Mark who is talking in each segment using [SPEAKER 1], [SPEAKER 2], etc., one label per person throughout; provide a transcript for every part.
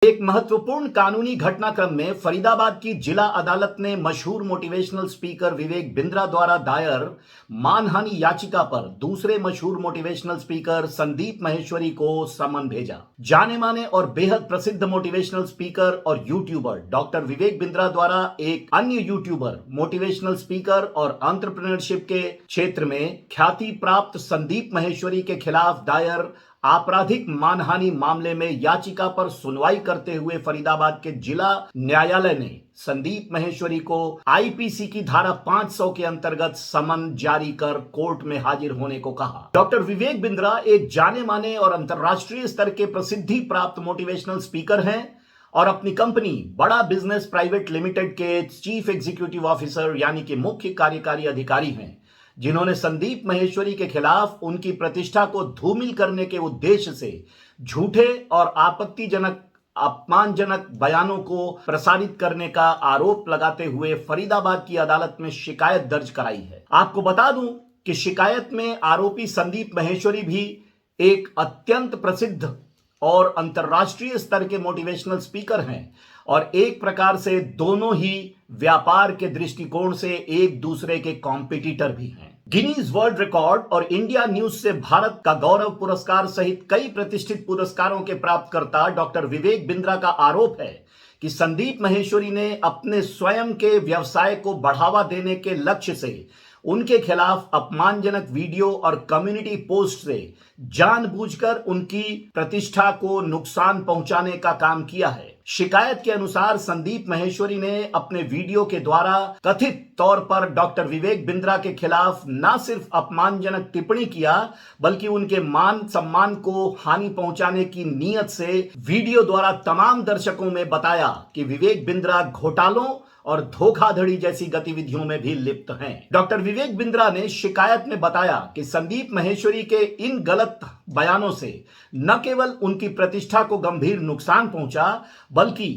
[SPEAKER 1] एक महत्वपूर्ण कानूनी घटनाक्रम में फरीदाबाद की जिला अदालत ने मशहूर मोटिवेशनल स्पीकर विवेक बिंद्रा द्वारा दायर मानहानि याचिका पर दूसरे मशहूर मोटिवेशनल स्पीकर संदीप माहेश्वरी को समन भेजा। जाने माने और बेहद प्रसिद्ध मोटिवेशनल स्पीकर और यूट्यूबर डॉक्टर विवेक बिंद्रा द्वारा एक अन्य यूट्यूबर, मोटिवेशनल स्पीकर और एंटरप्रेन्योरशिप के क्षेत्र में ख्याति प्राप्त संदीप माहेश्वरी के खिलाफ दायर आपराधिक मानहानि मामले में याचिका पर सुनवाई करते हुए फरीदाबाद के जिला न्यायालय ने संदीप माहेश्वरी को आईपीसी की धारा 500 के अंतर्गत समन जारी कर कोर्ट में हाजिर होने को कहा। डॉक्टर विवेक बिंद्रा एक जाने माने और अंतर्राष्ट्रीय स्तर के प्रसिद्धि प्राप्त मोटिवेशनल स्पीकर हैं और अपनी कंपनी बड़ा बिजनेस प्राइवेट लिमिटेड के चीफ एग्जीक्यूटिव ऑफिसर यानी कि मुख्य कार्यकारी अधिकारी हैं, जिन्होंने संदीप माहेश्वरी के खिलाफ उनकी प्रतिष्ठा को धूमिल करने के उद्देश्य से झूठे और आपत्तिजनक अपमानजनक बयानों को प्रसारित करने का आरोप लगाते हुए फरीदाबाद की अदालत में शिकायत दर्ज कराई है। आपको बता दूं कि शिकायत में आरोपी संदीप माहेश्वरी भी एक अत्यंत प्रसिद्ध और अंतर्राष्ट्रीय स्तर के मोटिवेशनल स्पीकर हैं और एक प्रकार से दोनों ही व्यापार के दृष्टिकोण से एक दूसरे के कॉम्पिटिटर भी हैं। गिनीज वर्ल्ड रिकॉर्ड और इंडिया न्यूज से भारत का गौरव पुरस्कार सहित कई प्रतिष्ठित पुरस्कारों के प्राप्तकर्ता डॉक्टर विवेक बिंद्रा का आरोप है कि संदीप माहेश्वरी ने अपने स्वयं के व्यवसाय को बढ़ावा देने के लक्ष्य से उनके खिलाफ अपमानजनक वीडियो और कम्युनिटी पोस्ट से जानबूझकर उनकी प्रतिष्ठा को नुकसान पहुंचाने का काम किया है। शिकायत के अनुसार संदीप माहेश्वरी ने अपने वीडियो के द्वारा कथित तौर पर डॉक्टर विवेक बिंद्रा के खिलाफ न सिर्फ अपमानजनक टिप्पणी किया बल्कि उनके मान सम्मान को हानि पहुंचाने की नीयत से वीडियो द्वारा तमाम दर्शकों में बताया कि विवेक बिंद्रा घोटालों और धोखाधड़ी जैसी गतिविधियों में भी लिप्त हैं। डॉक्टर विवेक बिंद्रा ने शिकायत में बताया कि संदीप माहेश्वरी के इन गलत बयानों से न केवल उनकी प्रतिष्ठा को गंभीर नुकसान पहुंचा बल्कि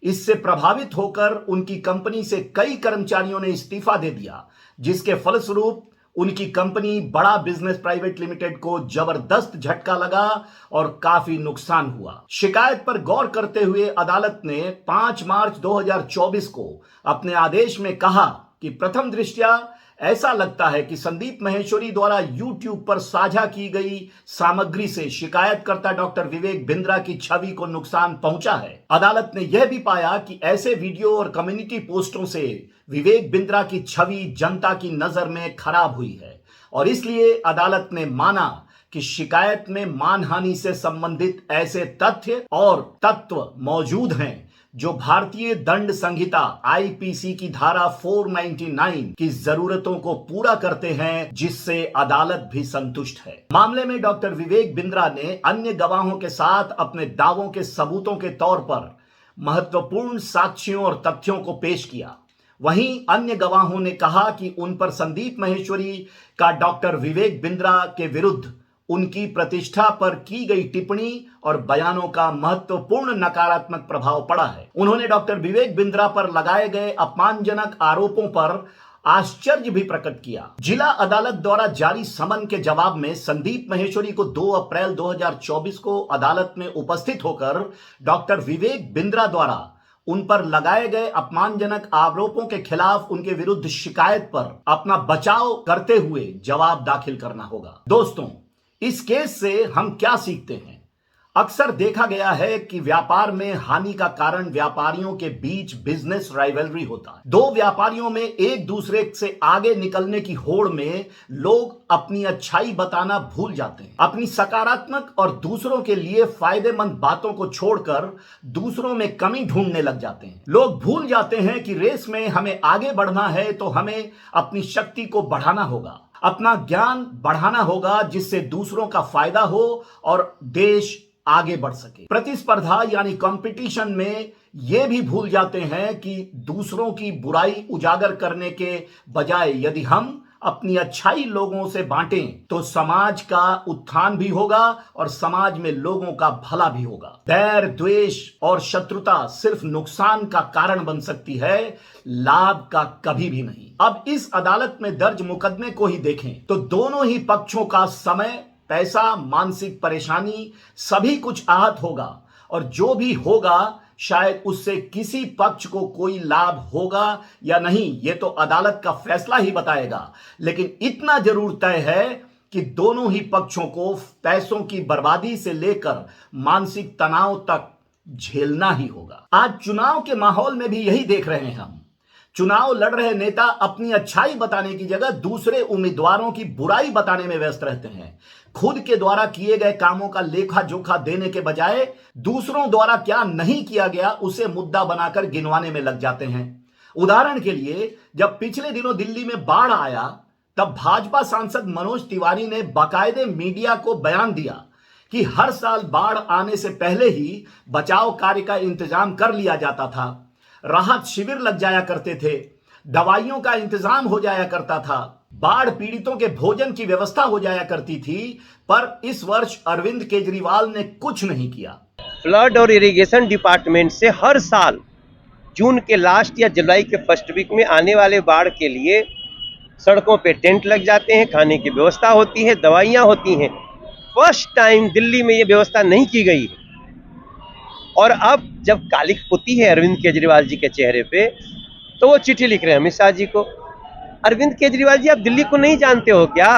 [SPEAKER 1] इससे प्रभावित होकर उनकी कंपनी से कई कर्मचारियों ने इस्तीफा दे दिया, जिसके फलस्वरूप उनकी कंपनी बड़ा बिजनेस प्राइवेट लिमिटेड को जबरदस्त झटका लगा और काफी नुकसान हुआ। शिकायत पर गौर करते हुए अदालत ने 5 मार्च 2024 को अपने आदेश में कहा कि प्रथम दृष्टया ऐसा लगता है कि संदीप माहेश्वरी द्वारा यूट्यूब पर साझा की गई सामग्री से शिकायतकर्ता डॉक्टर विवेक बिंद्रा की छवि को नुकसान पहुंचा है। अदालत ने यह भी पाया कि ऐसे वीडियो और कम्युनिटी पोस्टों से विवेक बिंद्रा की छवि जनता की नजर में खराब हुई है और इसलिए अदालत ने माना कि शिकायत में मानहानि से संबंधित ऐसे तथ्य और तत्व मौजूद हैं जो भारतीय दंड संहिता आईपीसी की धारा 499 की जरूरतों को पूरा करते हैं, जिससे अदालत भी संतुष्ट है। मामले में डॉक्टर विवेक बिंद्रा ने अन्य गवाहों के साथ अपने दावों के सबूतों के तौर पर महत्वपूर्ण साक्ष्यों और तथ्यों को पेश किया। वहीं अन्य गवाहों ने कहा कि उन पर संदीप माहेश्वरी का डॉक्टर विवेक बिंद्रा के विरुद्ध उनकी प्रतिष्ठा पर की गई टिप्पणी और बयानों का महत्वपूर्ण नकारात्मक प्रभाव पड़ा है। उन्होंने डॉक्टर विवेक बिंद्रा पर लगाए गए अपमानजनक आरोपों पर आश्चर्य भी प्रकट किया। जिला अदालत द्वारा जारी समन के जवाब में संदीप माहेश्वरी को 2 अप्रैल 2024 को अदालत में उपस्थित होकर डॉक्टर विवेक बिंद्रा द्वारा उन पर लगाए गए अपमानजनक आरोपों के खिलाफ उनके विरुद्ध शिकायत पर अपना बचाव करते हुए जवाब दाखिल करना होगा। दोस्तों, इस केस से हम क्या सीखते हैं? अक्सर देखा गया है कि व्यापार में हानि का कारण व्यापारियों के बीच बिजनेस राइवलरी होता है। दो व्यापारियों में एक दूसरे से आगे निकलने की होड़ में लोग अपनी अच्छाई बताना भूल जाते हैं। अपनी सकारात्मक और दूसरों के लिए फायदेमंद बातों को छोड़कर दूसरों में कमी ढूंढने लग जाते हैं। लोग भूल जाते हैं कि रेस में हमें आगे बढ़ना है तो हमें अपनी शक्ति को बढ़ाना होगा, अपना ज्ञान बढ़ाना होगा, जिससे दूसरों का फायदा हो और देश आगे बढ़ सके। प्रतिस्पर्धा यानी कंपटीशन में ये भी भूल जाते हैं कि दूसरों की बुराई उजागर करने के बजाय यदि हम अपनी अच्छाई लोगों से बांटें तो समाज का उत्थान भी होगा और समाज में लोगों का भला भी होगा। बैर, द्वेष और शत्रुता सिर्फ नुकसान का कारण बन सकती है, लाभ का कभी भी नहीं। अब इस अदालत में दर्ज मुकदमे को ही देखें तो दोनों ही पक्षों का समय, पैसा, मानसिक परेशानी सभी कुछ आहत होगा और जो भी होगा शायद उससे किसी पक्ष को कोई लाभ होगा या नहीं, यह तो अदालत का फैसला ही बताएगा। लेकिन इतना जरूर तय है कि दोनों ही पक्षों को पैसों की बर्बादी से लेकर मानसिक तनाव तक झेलना ही होगा। आज चुनाव के माहौल में भी यही देख रहे हैं हम। चुनाव लड़ रहे नेता अपनी अच्छाई बताने की जगह दूसरे उम्मीदवारों की बुराई बताने में व्यस्त रहते हैं। खुद के द्वारा किए गए कामों का लेखा जोखा देने के बजाय दूसरों द्वारा क्या नहीं किया गया उसे मुद्दा बनाकर गिनवाने में लग जाते हैं। उदाहरण के लिए, जब पिछले दिनों दिल्ली में बाढ़ आया तब भाजपा सांसद मनोज तिवारी ने बाकायदे मीडिया को बयान दिया कि हर साल बाढ़ आने से पहले ही बचाव कार्य का इंतजाम कर लिया जाता था, राहत शिविर लग जाया करते थे, दवाइयों का इंतजाम हो जाया करता था, बाढ़ पीड़ितों के भोजन की व्यवस्था हो जाया करती थी। पर इस वर्ष अरविंद केजरीवाल ने कुछ नहीं किया।
[SPEAKER 2] फ्लड और इरिगेशन डिपार्टमेंट से हर साल जून के लास्ट या जुलाई के फर्स्ट वीक में आने वाले बाढ़ के लिए सड़कों पे टेंट लग जाते हैं, खाने की व्यवस्था होती है, दवाइयाँ होती हैं। फर्स्ट टाइम दिल्ली में ये व्यवस्था नहीं की गई है। और अब जब कालिख पुती है अरविंद केजरीवाल जी के चेहरे पे, तो वो चिट्ठी लिख रहे हैं अमित शाह जी को। अरविंद केजरीवाल जी, आप दिल्ली को नहीं जानते हो क्या?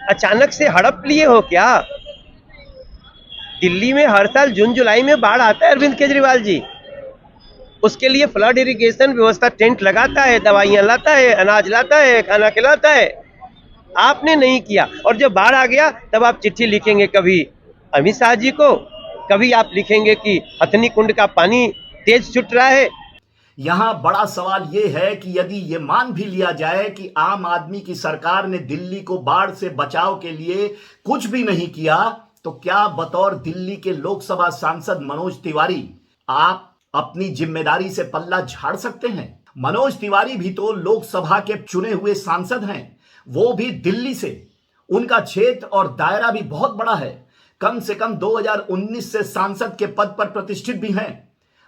[SPEAKER 2] अचानक से हड़प लिए हो क्या? दिल्ली में हर साल जून जुलाई में बाढ़ आता है अरविंद केजरीवाल जी। उसके लिए फ्लड इरिगेशन व्यवस्था टेंट लगाता है, दवाइयाँ लाता है, अनाज लाता है, खाना खिलाता है। आपने नहीं किया। और जब बाढ़ आ गया तब आप चिट्ठी लिखेंगे कभी अमित शाह जी को, कभी आप लिखेंगे कि हथनी कुंड का पानी तेज छूट रहा है।
[SPEAKER 1] यहां बड़ा सवाल यह है कि यदि यह मान भी लिया जाए कि आम आदमी की सरकार ने दिल्ली को बाढ़ से बचाव के लिए कुछ भी नहीं किया, तो क्या बतौर दिल्ली के लोकसभा सांसद मनोज तिवारी आप अपनी जिम्मेदारी से पल्ला झाड़ सकते हैं? मनोज तिवारी भी तो लोकसभा के चुने हुए सांसद हैं, वो भी दिल्ली से। उनका क्षेत्र और दायरा भी बहुत बड़ा है। कम से कम 2019 से सांसद के पद पर प्रतिष्ठित भी हैं।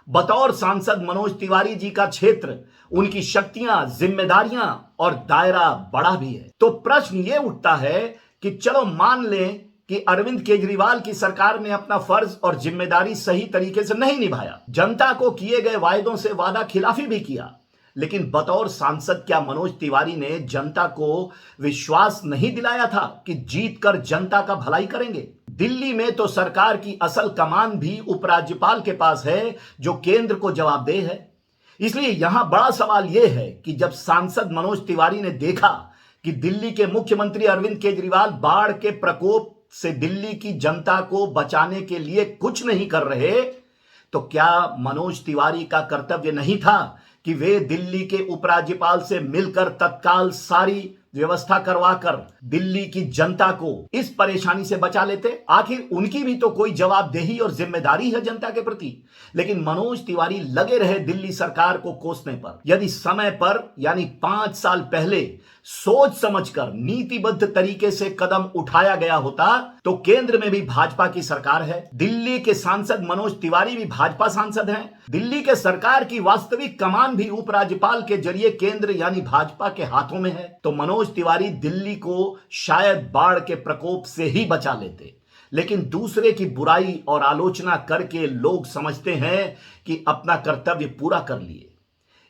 [SPEAKER 1] बतौर सांसद मनोज तिवारी जी का क्षेत्र, उनकी शक्तियां, जिम्मेदारियां और दायरा बड़ा भी है। तो प्रश्न यह उठता है कि चलो मान लें कि अरविंद केजरीवाल की सरकार ने अपना फर्ज और जिम्मेदारी सही तरीके से नहीं निभाया, जनता को किए गए वायदों से वादा खिलाफी भी किया, लेकिन बतौर सांसद क्या मनोज तिवारी ने जनता को विश्वास नहीं दिलाया था कि जीतकर जनता का भलाई करेंगे? दिल्ली में तो सरकार की असल कमान भी उपराज्यपाल के पास है, जो केंद्र को जवाबदेह है। इसलिए यहां बड़ा सवाल यह है कि जब सांसद मनोज तिवारी ने देखा कि दिल्ली के मुख्यमंत्री अरविंद केजरीवाल बाढ़ के प्रकोप से दिल्ली की जनता को बचाने के लिए कुछ नहीं कर रहे, तो क्या मनोज तिवारी का कर्तव्य नहीं था कि वे दिल्ली के उपराज्यपाल से मिलकर तत्काल सारी व्यवस्था करवाकर दिल्ली की जनता को इस परेशानी से बचा लेते? आखिर उनकी भी तो कोई जवाबदेही और जिम्मेदारी है जनता के प्रति। लेकिन मनोज तिवारी लगे रहे दिल्ली सरकार को कोसने पर। यदि समय पर यानी 5 साल पहले सोच समझकर नीतिबद्ध तरीके से कदम उठाया गया होता, तो केंद्र में भी भाजपा की सरकार है, दिल्ली के सांसद मनोज तिवारी भी भाजपा सांसद हैं, दिल्ली के सरकार की वास्तविक कमान भी उपराज्यपाल के जरिए केंद्र यानी भाजपा के हाथों में है, तो मनोज तिवारी दिल्ली को शायद बाढ़ के प्रकोप से ही बचा लेते। लेकिन दूसरे की बुराई और आलोचना करके लोग समझते हैं कि अपना कर्तव्य पूरा कर लिए।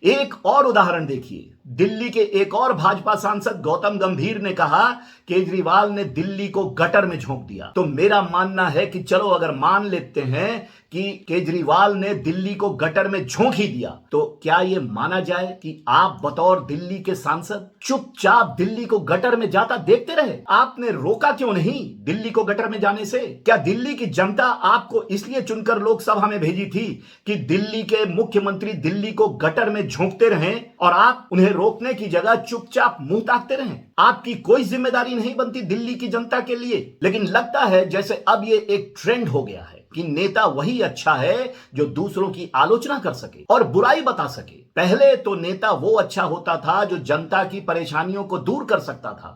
[SPEAKER 1] एक और उदाहरण देखिए, दिल्ली के एक और भाजपा सांसद गौतम गंभीर ने कहा केजरीवाल ने दिल्ली को गटर में झोंक दिया। तो मेरा मानना है कि चलो अगर मान लेते हैं कि केजरीवाल ने दिल्ली को गटर में झोंक ही दिया, तो क्या यह माना जाए कि आप बतौर दिल्ली के सांसद चुपचाप दिल्ली को गटर में जाता देखते रहे? आपने रोका क्यों नहीं दिल्ली को गटर में जाने से? क्या दिल्ली की जनता आपको इसलिए चुनकर लोकसभा में भेजी थी कि दिल्ली के मुख्यमंत्री दिल्ली को गटर में झोंकते रहें और आप उन्हें रोकने की जगह चुपचाप मुंह ताकते रहें? आपकी कोई जिम्मेदारी नहीं बनती दिल्ली की जनता के लिए। लेकिन लगता है जैसे अब ये एक ट्रेंड हो गया है कि नेता वही अच्छा है जो दूसरों की आलोचना कर सके और बुराई बता सके। पहले तो नेता वो अच्छा होता था जो जनता की परेशानियों को दूर कर सकता था,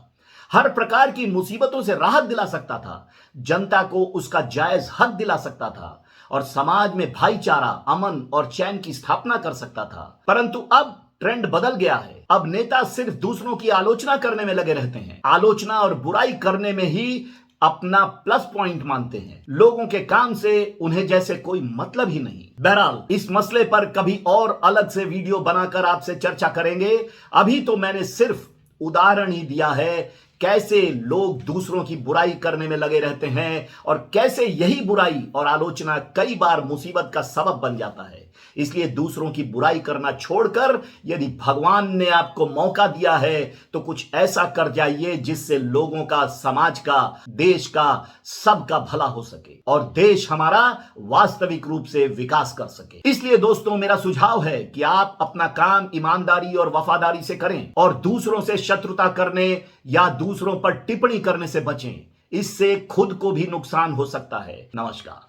[SPEAKER 1] हर प्रकार की मुसीबतों से राहत दिला सकता था, जनता को उसका जायज हक दिला सकता था और समाज में भाईचारा, अमन और चैन की स्थापना कर सकता था। परंतु अब ट्रेंड बदल गया है। अब नेता सिर्फ दूसरों की आलोचना करने में लगे रहते हैं। आलोचना और बुराई करने में ही अपना प्लस पॉइंट मानते हैं। लोगों के काम से उन्हें जैसे कोई मतलब ही नहीं। बहरहाल इस मसले पर कभी और अलग से वीडियो बनाकर आपसे चर्चा करेंगे। अभी तो मैंने सिर्फ उदाहरण ही दिया है कैसे लोग दूसरों की बुराई करने में लगे रहते हैं और कैसे यही बुराई और आलोचना कई बार मुसीबत का सबब बन जाता है। इसलिए दूसरों की बुराई करना छोड़कर यदि भगवान ने आपको मौका दिया है तो कुछ ऐसा कर जाइए जिससे लोगों का, समाज का, देश का, सबका भला हो सके और देश हमारा वास्तविक रूप से विकास कर सके। इसलिए दोस्तों मेरा सुझाव है कि आप अपना काम ईमानदारी और वफादारी से करें और दूसरों से शत्रुता करने या दूसरों पर टिप्पणी करने से बचें। इससे खुद को भी नुकसान हो सकता है। नमस्कार।